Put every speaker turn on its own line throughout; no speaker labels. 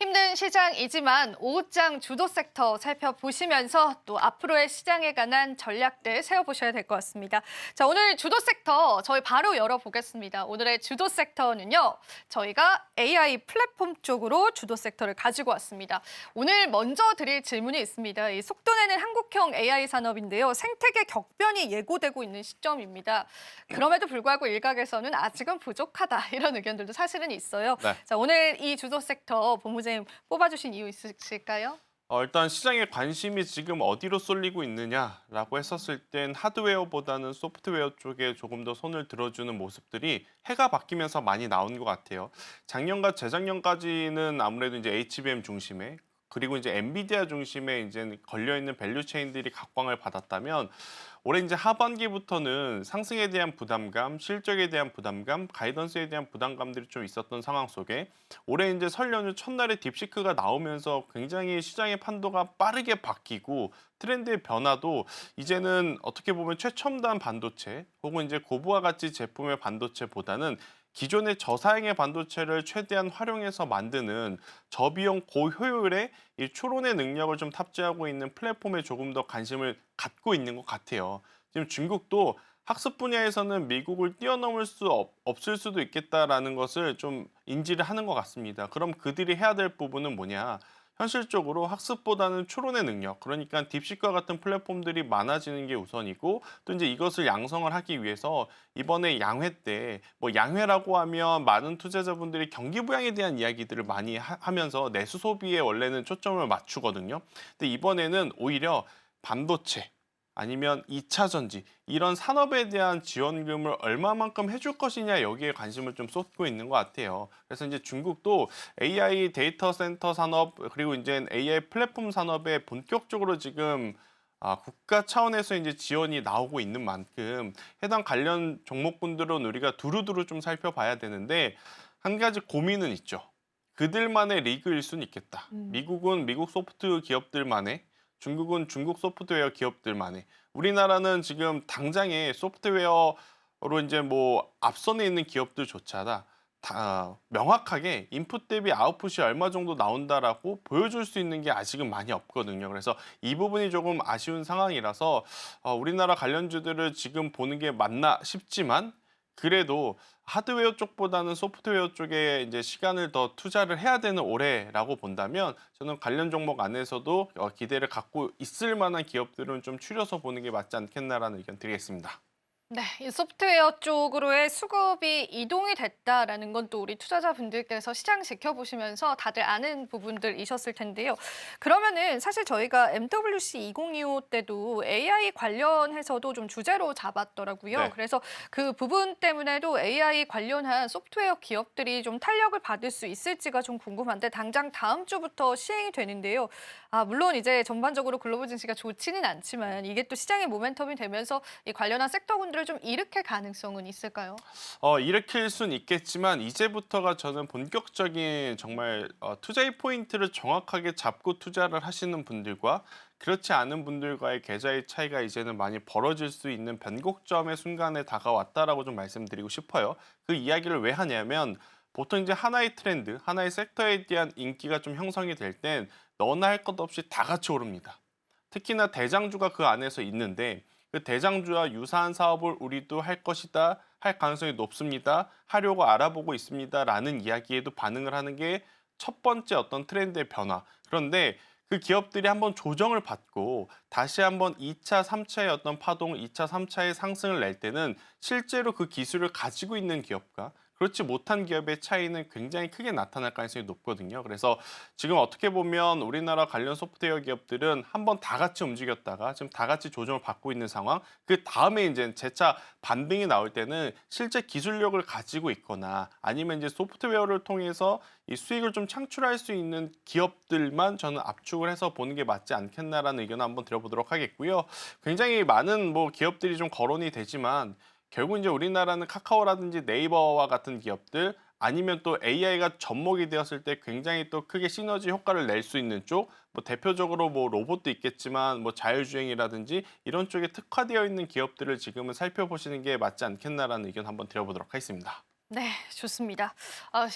힘든 시장이지만 오후장 주도 섹터 살펴보시면서 또 앞으로의 시장에 관한 전략들 세워보셔야 될 것 같습니다. 자, 오늘 주도 섹터 저희 바로 열어보겠습니다. 오늘의 주도 섹터는요, 저희가 AI 플랫폼 쪽으로 주도 섹터를 가지고 왔습니다. 오늘 먼저 드릴 질문이 있습니다. 이 속도내는 한국형 AI 산업인데요. 생태계 격변이 예고되고 있는 시점입니다. 그럼에도 불구하고 일각에서는 아직은 부족하다 이런 의견들도 사실은 있어요.
네.
자, 오늘 이 주도 섹터 본부장님 뽑아주신 이유 있으실까요?
일단 시장의 관심이 지금 어디로 쏠리고 있느냐라고 했었을 땐 하드웨어보다는 소프트웨어 쪽에 조금 더 손을 들어주는 모습들이 해가 바뀌면서 많이 나온 것 같아요. 작년과 재작년까지는 아무래도 이제 HBM 중심에 그리고 이제 엔비디아 중심에 이제 걸려 있는 밸류 체인들이 각광을 받았다면 올해 이제 하반기부터는 상승에 대한 부담감, 실적에 대한 부담감, 가이던스에 대한 부담감들이 좀 있었던 상황 속에 올해 이제 설 연휴 첫날에 딥시크가 나오면서 굉장히 시장의 판도가 빠르게 바뀌고 트렌드의 변화도 이제는 어떻게 보면 최첨단 반도체 혹은 이제 고부가 가치 제품의 반도체보다는 기존의 저사양의 반도체를 최대한 활용해서 만드는 저비용 고효율의 이 추론의 능력을 좀 탑재하고 있는 플랫폼에 조금 더 관심을 갖고 있는 것 같아요. 지금 중국도 학습 분야에서는 미국을 뛰어넘을 수 없을 수도 있겠다라는 것을 좀 인지를 하는 것 같습니다. 그럼 그들이 해야 될 부분은 뭐냐? 현실적으로 학습보다는 추론의 능력, 그러니까 딥시크와 같은 플랫폼들이 많아지는 게 우선이고, 또 이제 이것을 양성을 하기 위해서 이번에 양회 때, 뭐 양회라고 하면 많은 투자자분들이 경기 부양에 대한 이야기들을 많이 하면서 내수 소비에 원래는 초점을 맞추거든요. 근데 이번에는 오히려 반도체, 아니면 2차 전지 이런 산업에 대한 지원금을 얼마만큼 해줄 것이냐 여기에 관심을 좀 쏟고 있는 것 같아요. 그래서 이제 중국도 AI 데이터 센터 산업 그리고 이제 AI 플랫폼 산업에 본격적으로 지금 국가 차원에서 이제 지원이 나오고 있는 만큼 해당 관련 종목군들은 우리가 두루두루 좀 살펴봐야 되는데 한 가지 고민은 있죠. 그들만의 리그일 수는 있겠다.
음.
미국은 미국 소프트 기업들만의 중국은 중국 소프트웨어 기업들만의 우리나라는 지금 당장에 소프트웨어로 이제 뭐 앞선에 있는 기업들조차 다 명확하게 인풋 대비 아웃풋이 얼마 정도 나온다라고 보여줄 수 있는 게 아직은 많이 없거든요. 그래서 이 부분이 조금 아쉬운 상황이라서 우리나라 관련주들을 지금 보는 게 맞나 싶지만 그래도 하드웨어 쪽보다는 소프트웨어 쪽에 이제 시간을 더 투자를 해야 되는 올해라고 본다면 저는 관련 종목 안에서도 기대를 갖고 있을 만한 기업들은 좀 추려서 보는 게 맞지 않겠나라는 의견 드리겠습니다.
네, 이 소프트웨어 쪽으로의 수급이 이동이 됐다라는 건 또 우리 투자자분들께서 시장 지켜보시면서 다들 아는 부분들이셨을 텐데요. 그러면은 사실 저희가 MWC 2025 때도 AI 관련해서도 좀 주제로 잡았더라고요.
네.
그래서 그 부분 때문에도 AI 관련한 소프트웨어 기업들이 좀 탄력을 받을 수 있을지가 좀 궁금한데 당장 다음 주부터 시행이 되는데요. 물론 이제 전반적으로 글로벌 증시가 좋지는 않지만 이게 또 시장의 모멘텀이 되면서 이 관련한 섹터군들을 좀 일으킬 가능성은 있을까요?
일으킬 순 있겠지만 이제부터가 저는 본격적인 정말 투자의 포인트를 정확하게 잡고 투자를 하시는 분들과 그렇지 않은 분들과의 계좌의 차이가 이제는 많이 벌어질 수 있는 변곡점의 순간에 다가왔다라고 좀 말씀드리고 싶어요. 그 이야기를 왜 하냐면 보통 이제 하나의 트렌드, 하나의 섹터에 대한 인기가 좀 형성이 될 땐 너나 할 것 없이 다 같이 오릅니다. 특히나 대장주가 그 안에서 있는데 그 대장주와 유사한 사업을 우리도 할 것이다, 할 가능성이 높습니다, 하려고 알아보고 있습니다라는 이야기에도 반응을 하는 게 첫 번째 어떤 트렌드의 변화. 그런데 그 기업들이 한번 조정을 받고 다시 한번 2차, 3차의 어떤 파동, 2차, 3차의 상승을 낼 때는 실제로 그 기술을 가지고 있는 기업과 그렇지 못한 기업의 차이는 굉장히 크게 나타날 가능성이 높거든요. 그래서 지금 어떻게 보면 우리나라 관련 소프트웨어 기업들은 한번 다 같이 움직였다가 지금 다 같이 조정을 받고 있는 상황. 그 다음에 이제 재차 반등이 나올 때는 실제 기술력을 가지고 있거나 아니면 이제 소프트웨어를 통해서 이 수익을 좀 창출할 수 있는 기업들만 저는 압축을 해서 보는 게 맞지 않겠나라는 의견을 한번 드려보도록 하겠고요. 굉장히 많은 뭐 기업들이 좀 거론이 되지만 결국 이제 우리나라는 카카오라든지 네이버와 같은 기업들 아니면 또 AI가 접목이 되었을 때 굉장히 또 크게 시너지 효과를 낼 수 있는 쪽, 뭐 대표적으로 뭐 로봇도 있겠지만 뭐 자율주행이라든지 이런 쪽에 특화되어 있는 기업들을 지금은 살펴보시는 게 맞지 않겠나라는 의견 한번 드려보도록 하겠습니다.
네, 좋습니다.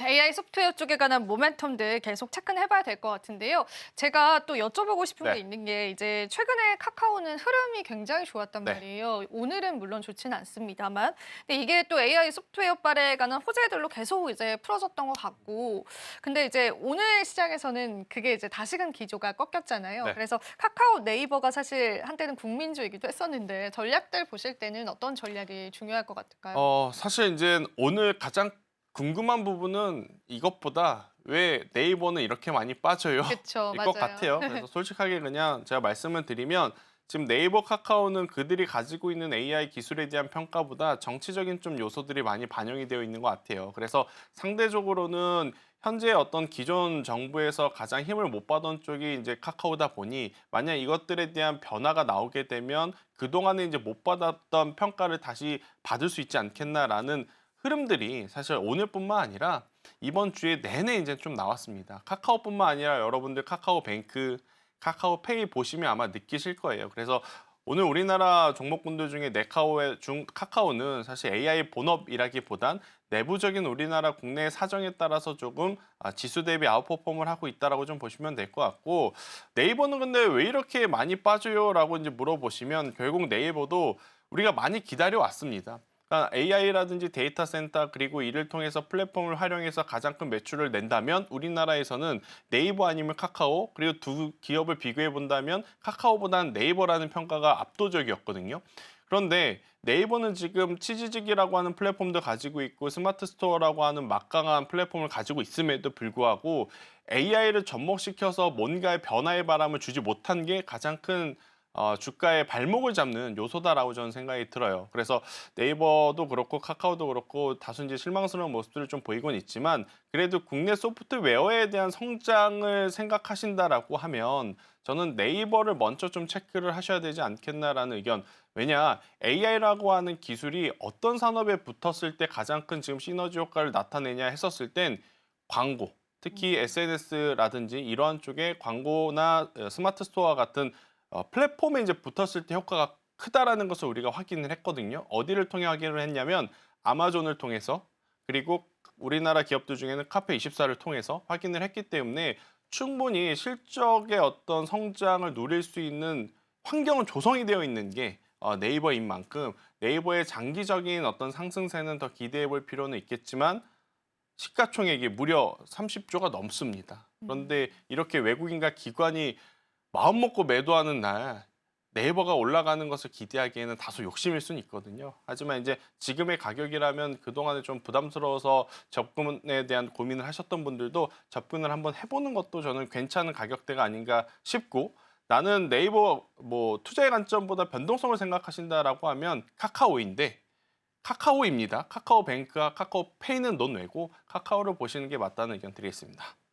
AI 소프트웨어 쪽에 관한 모멘텀들 계속 체크해봐야 될 것 같은데요. 제가 또 여쭤보고 싶은 게
네.
있는 게 이제 최근에 카카오는 흐름이 굉장히 좋았단
네.
말이에요. 오늘은 물론 좋지는 않습니다만. 근데 이게 또 AI 소프트웨어발에 관한 호재들로 계속 이제 풀어졌던 것 같고. 근데 이제 오늘 시장에서는 그게 이제 다시금 기조가 꺾였잖아요.
네.
그래서 카카오 네이버가 사실 한때는 국민주이기도 했었는데 전략들 보실 때는 어떤 전략이 중요할 것 같을까요?
사실 이제 오늘 가장 궁금한 부분은 이것보다 왜 네이버는 이렇게 많이 빠져요?
그쵸,
일 것
맞아요.
같아요. 그래서 솔직하게 그냥 제가 말씀을 드리면 지금 네이버, 카카오는 그들이 가지고 있는 AI 기술에 대한 평가보다 정치적인 좀 요소들이 많이 반영이 되어 있는 것 같아요. 그래서 상대적으로는 현재 어떤 기존 정부에서 가장 힘을 못 받은 쪽이 이제 카카오다 보니 만약 이것들에 대한 변화가 나오게 되면 그동안에 이제 못 받았던 평가를 다시 받을 수 있지 않겠나라는 흐름들이 사실 오늘뿐만 아니라 이번 주에 내내 이제 좀 나왔습니다. 카카오뿐만 아니라 여러분들 카카오뱅크, 카카오페이 보시면 아마 느끼실 거예요. 그래서 오늘 우리나라 종목군들 중에 네카오의 중 카카오는 사실 AI 본업이라기보단 내부적인 우리나라 국내 사정에 따라서 조금 지수 대비 아웃퍼폼을 하고 있다라고 좀 보시면 될 것 같고 네이버는 근데 왜 이렇게 많이 빠져요라고 이제 물어보시면 결국 네이버도 우리가 많이 기다려 왔습니다. 그러니까 AI라든지 데이터 센터 그리고 이를 통해서 플랫폼을 활용해서 가장 큰 매출을 낸다면 우리나라에서는 네이버 아니면 카카오 그리고 두 기업을 비교해 본다면 카카오보다는 네이버라는 평가가 압도적이었거든요. 그런데 네이버는 지금 치지직이라고 하는 플랫폼도 가지고 있고 스마트 스토어라고 하는 막강한 플랫폼을 가지고 있음에도 불구하고 AI를 접목시켜서 뭔가의 변화의 바람을 주지 못한 게 가장 큰 주가의 발목을 잡는 요소다라고 저는 생각이 들어요. 그래서 네이버도 그렇고 카카오도 그렇고 다소 이제 실망스러운 모습들을 좀 보이곤 있지만 그래도 국내 소프트웨어에 대한 성장을 생각하신다라고 하면 저는 네이버를 먼저 좀 체크를 하셔야 되지 않겠나라는 의견. 왜냐, AI라고 하는 기술이 어떤 산업에 붙었을 때 가장 큰 지금 시너지 효과를 나타내냐 했었을 땐 광고, 특히 SNS라든지 이러한 쪽에 광고나 스마트 스토어 같은 플랫폼에 이제 붙었을 때 효과가 크다라는 것을 우리가 확인을 했거든요. 어디를 통해 확인을 했냐면 아마존을 통해서 그리고 우리나라 기업들 중에는 카페24를 통해서 확인을 했기 때문에 충분히 실적의 어떤 성장을 누릴 수 있는 환경은 조성이 되어 있는 게 네이버인 만큼 네이버의 장기적인 어떤 상승세는 더 기대해 볼 필요는 있겠지만 시가총액이 무려 30조가 넘습니다. 그런데 이렇게 외국인과 기관이 마음 먹고 매도하는 날 네이버가 올라가는 것을 기대하기에는 다소 욕심일 수는 있거든요. 하지만 이제 지금의 가격이라면 그동안에 좀 부담스러워서 접근에 대한 고민을 하셨던 분들도 접근을 한번 해보는 것도 저는 괜찮은 가격대가 아닌가 싶고 나는 네이버 뭐 투자의 관점보다 변동성을 생각하신다라고 하면 카카오인데 카카오입니다. 카카오뱅크와 카카오페이는 논외고 카카오를 보시는 게 맞다는 의견 드리겠습니다.